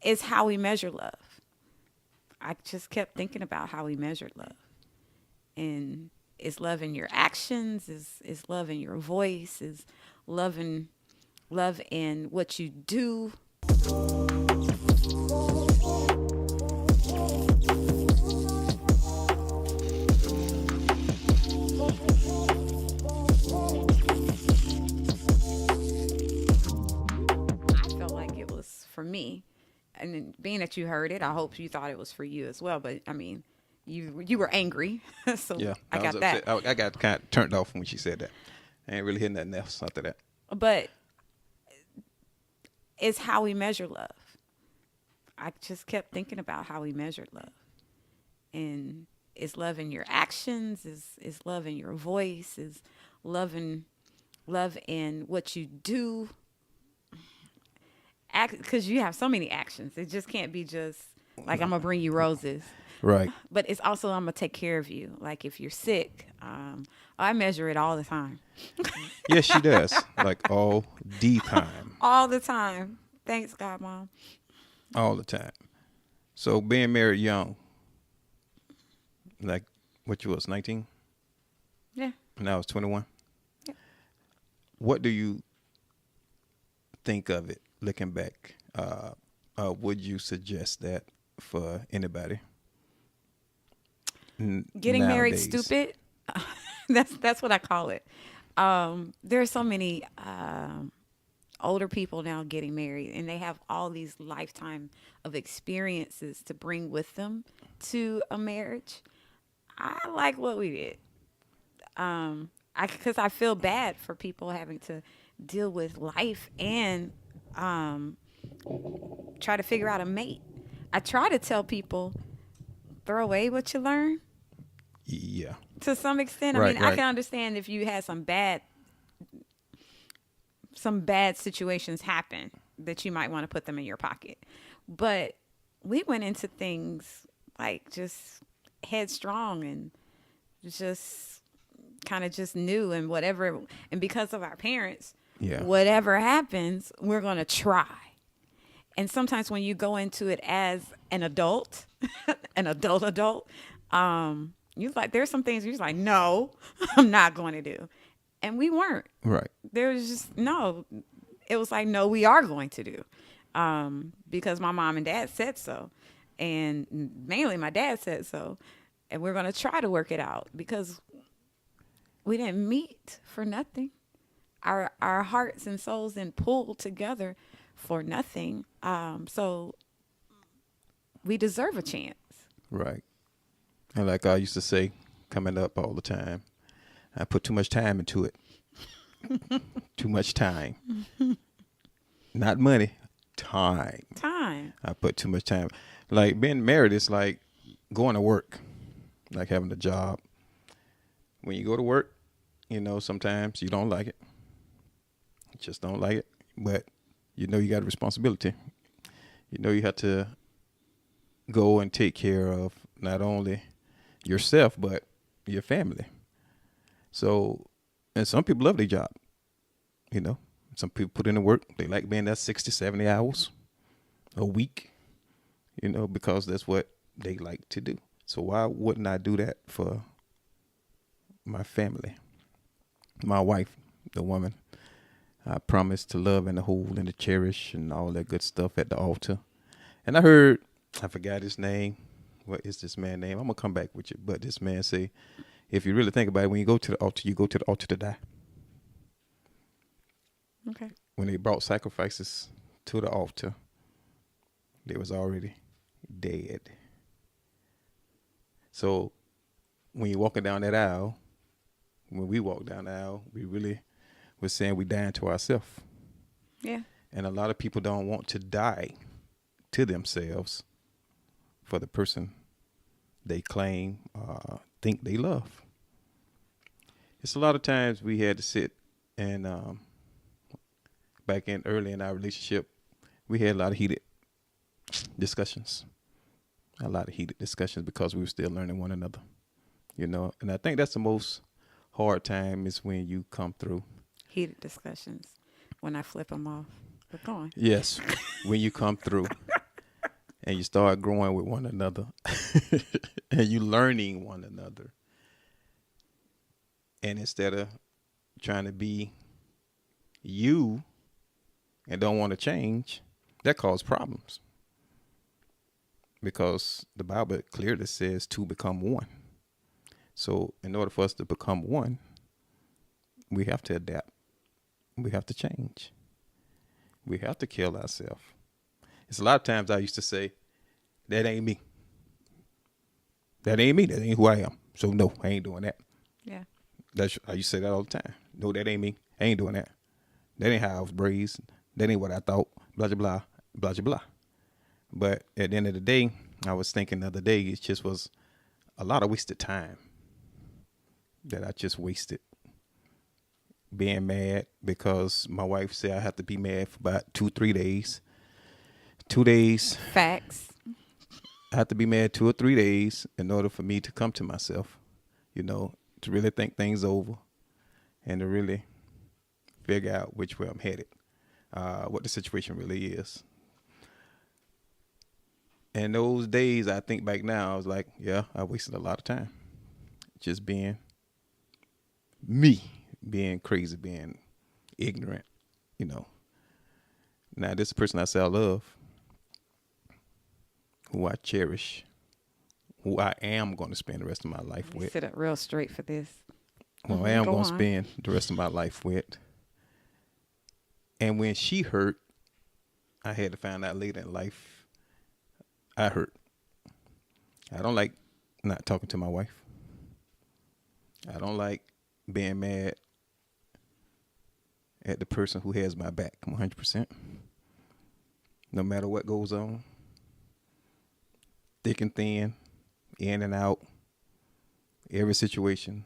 is how we measure love. I just kept thinking about how we measured love. And is love in your actions? Is love in your voice? Is love in love in what you do? I felt like it was for me. And then being that you heard it, I hope you thought it was for you as well. But I mean, you were angry, so Yeah, I I was got that. upset. I got kind of turned off when she said that. I ain't really hear nothing else after that. But it's how we measure love. I just kept thinking about how we measured love. And is love in your actions? Is love in your voice? Is love in love in what you do? Because you have so many actions. It just can't be just like I'm gonna bring you roses, Right. but it's also I'm gonna take care of you. Like if you're sick, I measure it all the time, Yes, she does. Like all the time. all the time. Thanks God, Mom. All the time. So being married young, like what you was, 19? Yeah. Now it's 21. Yeah. What do you think of it looking back? Would you suggest that for anybody Getting married nowadays? stupid. That's what I call it. There are so many older people now getting married, and they have all these lifetime of experiences to bring with them to a marriage. I like what we did. Because I feel bad for people having to deal with life and try to figure out a mate. I try to tell people throw away what you learn Yeah. to some extent. I Right, mean, I right. can understand if you had some bad situations happen that you might want to put them in your pocket. But we went into things like just headstrong and just kind of just new and whatever. And because of our parents, Yeah. whatever happens, we're going to try. And sometimes when you go into it as an adult, an adult, you like there's some things you're just like, no, I'm not going to do. And we weren't. Right. There was just no. It was like, no, we are going to do, because my mom and dad said so, and mainly my dad said so, and we're going to try to work it out because we didn't meet for nothing. Our hearts and souls didn't pull together for nothing. So we deserve a chance. Right. And like I used to say, coming up all the time, I put too much time into it. Too much time. Not money, time. Time. I put too much time. Like being married is like going to work, like having a job. When you go to work, sometimes you don't like it. You just don't like it. But you got a responsibility. You have to go and take care of not only yourself, but your family. So, and some people love their job. Some people put in the work. They like being there 60, 70 hours a week, because that's what they like to do. So why wouldn't I do that for my family, my wife, the woman I promised to love and to hold and to cherish and all that good stuff at the altar? And I forgot his name. What is this man's name? I'm going to come back with you. But this man say, if you really think about it, when you go to the altar, you go to the altar to die. Okay. When they brought sacrifices to the altar, they was already dead. So when you're walking down that aisle, when we walk down the aisle, we really was saying we dying to ourselves. Yeah. And a lot of people don't want to die to themselves for the person they claim, think they love. It's a lot of times we had to sit and back in early in our relationship, we had a lot of heated discussions. Because we were still learning one another, And I think that's the most hard time is when you come through. Heated discussions when I flip them off. But go on. Yes, when you come through. and you start growing with one another and you learning one another. And instead of trying to be you and don't want to change, that causes problems. Because the Bible clearly says to become one. So in order for us to become one, we have to adapt. We have to change. We have to kill ourselves. It's a lot of times I used to say, that ain't me. That ain't me. That ain't who I am. So no, I ain't doing that. Yeah. I used to say that all the time. No, that ain't me. I ain't doing that. That ain't how I was raised. That ain't what I thought. Blah, blah, blah, blah, blah, blah. But at the end of the day, I was thinking the other day, it just was a lot of wasted time that I just wasted being mad because my wife said I have to be mad for about 2-3 days. 2 days. Facts. I have to be mad 2 or 3 days in order for me to come to myself, to really think things over and to really figure out which way I'm headed, what the situation really is. And those days, I think back now, I was like, yeah, I wasted a lot of time just being me, being crazy, being ignorant, Now, this person I say I love, who I cherish, who I am going to spend the rest of my life You with. sit up real straight for this. Who I am Go going to on. spend the rest of my life with. And when she hurt, I had to find out later in life, I hurt. I don't like not talking to my wife. I don't like being mad at the person who has my back 100%. No matter what goes on, thick and thin, in and out, every situation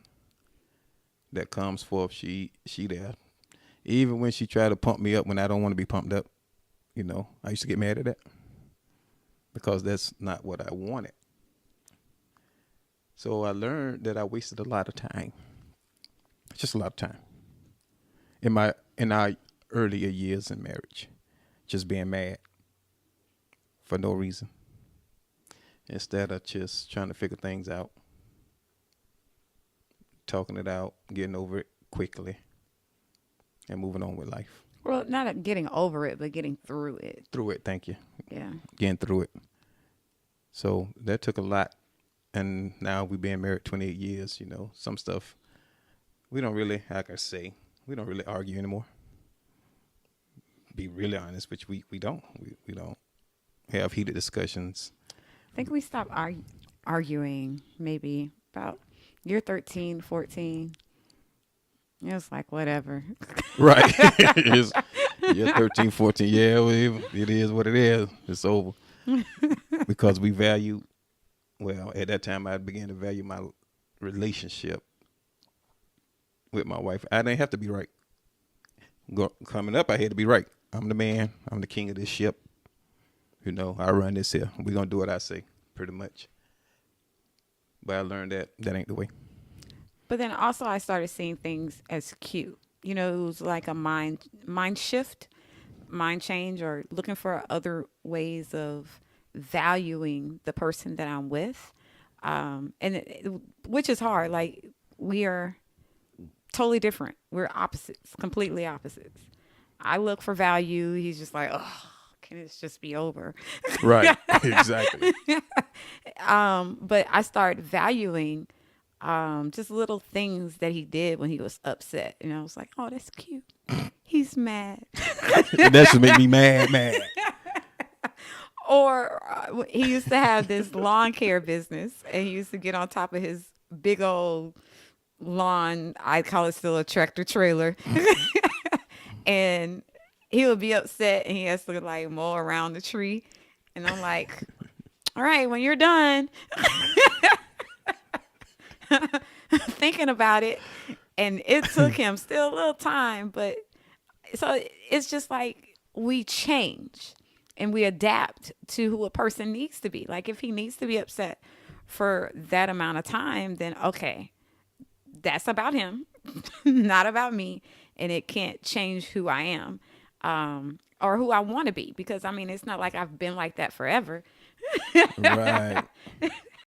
that comes forth, she there. Even when she tried to pump me up when I don't want to be pumped up, I used to get mad at that because that's not what I wanted. So I learned that I wasted a lot of time, just a lot of time in our earlier years in marriage, just being mad for no reason instead of just trying to figure things out, talking it out, getting over it quickly, and moving on with life. Well, not getting over it, but getting through it. Through it, thank you. Yeah. Getting through it. So that took a lot. And now we've been married 28 years, some stuff we don't really, like I say, we don't really argue anymore. Be really honest, which we don't. We don't have heated discussions. I think we stopped arguing maybe about year 13, 14. It was like, whatever. Right. You're 13, 14. Yeah, it is what it is. It's over. Because we value, at that time I began to value my relationship with my wife. I didn't have to be right. Coming up, I had to be right. I'm the man. I'm the king of this ship. I run this here. We're going to do what I say, pretty much. But I learned that ain't the way. But then also I started seeing things as cute. It was like a mind shift, mind change, or looking for other ways of valuing the person that I'm with. Which is hard. Like, we are totally different. We're opposites, completely opposites. I look for value. He's just like, oh, can this just be over? Right. Exactly. But I started valuing just little things that he did when he was upset. And I was like, oh, that's cute. He's mad. That should make me mad. Or he used to have this lawn care business, and he used to get on top of his big old lawn. I call it still a tractor trailer. And he would be upset, and he has to like mow around the tree. And I'm like, all right, when you're done thinking about it. And it took him still a little time, but so it's just like we change and we adapt to who a person needs to be. Like, if he needs to be upset for that amount of time, then okay, that's about him, not about me. And it can't change who I am, or who I want to be, because it's not like I've been like that forever. Right.